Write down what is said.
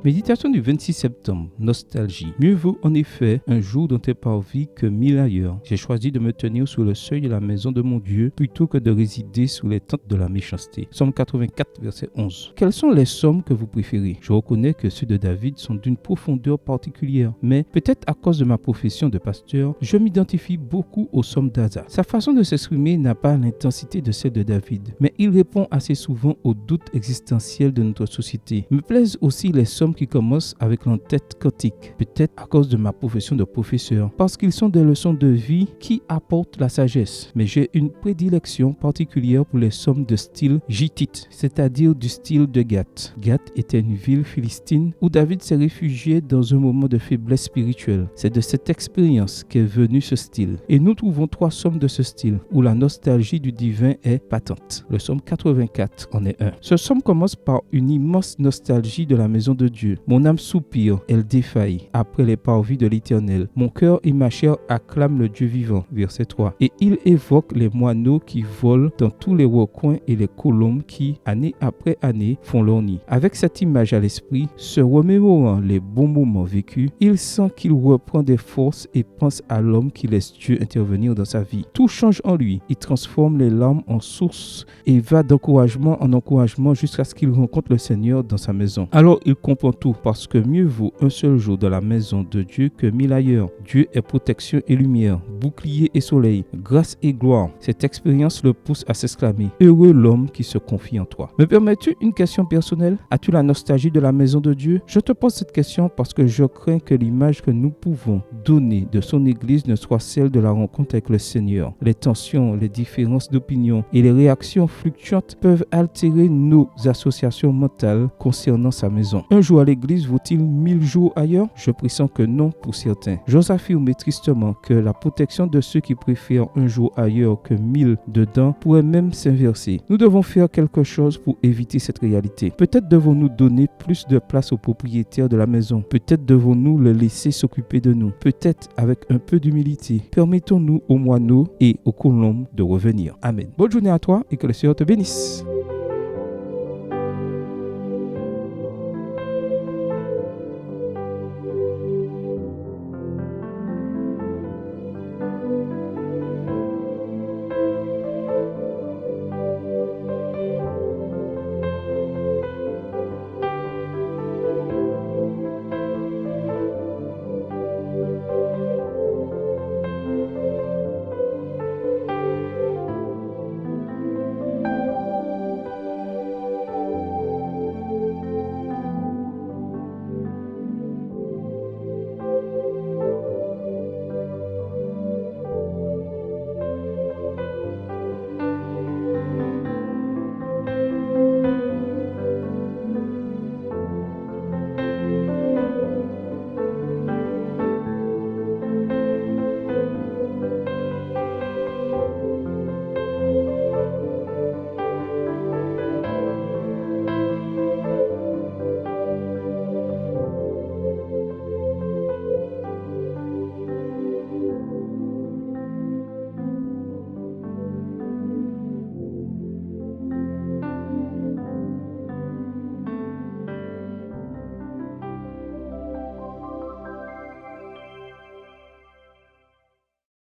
Méditation du 26 septembre, nostalgie. Mieux vaut en effet un jour dans tes parvis que 1000 ailleurs. J'ai choisi de me tenir sous le seuil de la maison de mon Dieu plutôt que de résider sous les tentes de la méchanceté. Psaume 84, verset 11. Quels sont les psaumes que vous préférez? Je reconnais que ceux de David sont d'une profondeur particulière, mais peut-être à cause de ma profession de pasteur, je m'identifie beaucoup au psaume d'Asaph. Sa façon de s'exprimer n'a pas l'intensité de celle de David, mais il répond assez souvent aux doutes existentiels de notre société. Me plaisent aussi les psaumes qui commencent avec l'entête quantique, peut-être à cause de ma profession de professeur, parce qu'ils sont des leçons de vie qui apportent la sagesse. Mais j'ai une prédilection particulière pour les psaumes de style gittite, c'est-à-dire du style de Gath. Gath était une ville philistine où David s'est réfugié dans un moment de faiblesse spirituelle. C'est de cette expérience qu'est venu ce style. Et nous trouvons 3 psaumes de ce style, où la nostalgie du divin est patente. Le psaume 84 en est un. Ce psaume commence par une immense nostalgie de la maison de Dieu. Mon âme soupire, elle défaille après les parvis de l'Éternel. Mon cœur et ma chair acclament le Dieu vivant. Verset 3. Et il évoque les moineaux qui volent dans tous les recoins et les colombes qui, année après année, font leur nid. Avec cette image à l'esprit, se remémorant les bons moments vécus, il sent qu'il reprend des forces et pense à l'homme qui laisse Dieu intervenir dans sa vie. Tout change en lui. Il transforme les larmes en source et va d'encouragement en encouragement jusqu'à ce qu'il rencontre le Seigneur dans sa maison. Alors il comprend tout, parce que mieux vaut un seul jour dans la maison de Dieu que 1000 ailleurs. Dieu est protection et lumière, bouclier et soleil, grâce et gloire. Cette expérience le pousse à s'exclamer: heureux l'homme qui se confie en toi. Me permets-tu une question personnelle? As-tu la nostalgie de la maison de Dieu? Je te pose cette question parce que je crains que l'image que nous pouvons donner de son Église ne soit celle de la rencontre avec le Seigneur. Les tensions, les différences d'opinion et les réactions fluctuantes peuvent altérer nos associations mentales concernant sa maison. Un jour à l'église vaut-il 1000 jours ailleurs? Je pressens que non pour certains. J'ose affirmer tristement que la protection de ceux qui préfèrent un jour ailleurs que 1000 dedans pourrait même s'inverser. Nous devons faire quelque chose pour éviter cette réalité. Peut-être devons-nous donner plus de place aux propriétaires de la maison. Peut-être devons-nous le laisser s'occuper de nous. Peut-être avec un peu d'humilité. Permettons-nous aux moineaux et aux colombes de revenir. Amen. Bonne journée à toi et que le Seigneur te bénisse.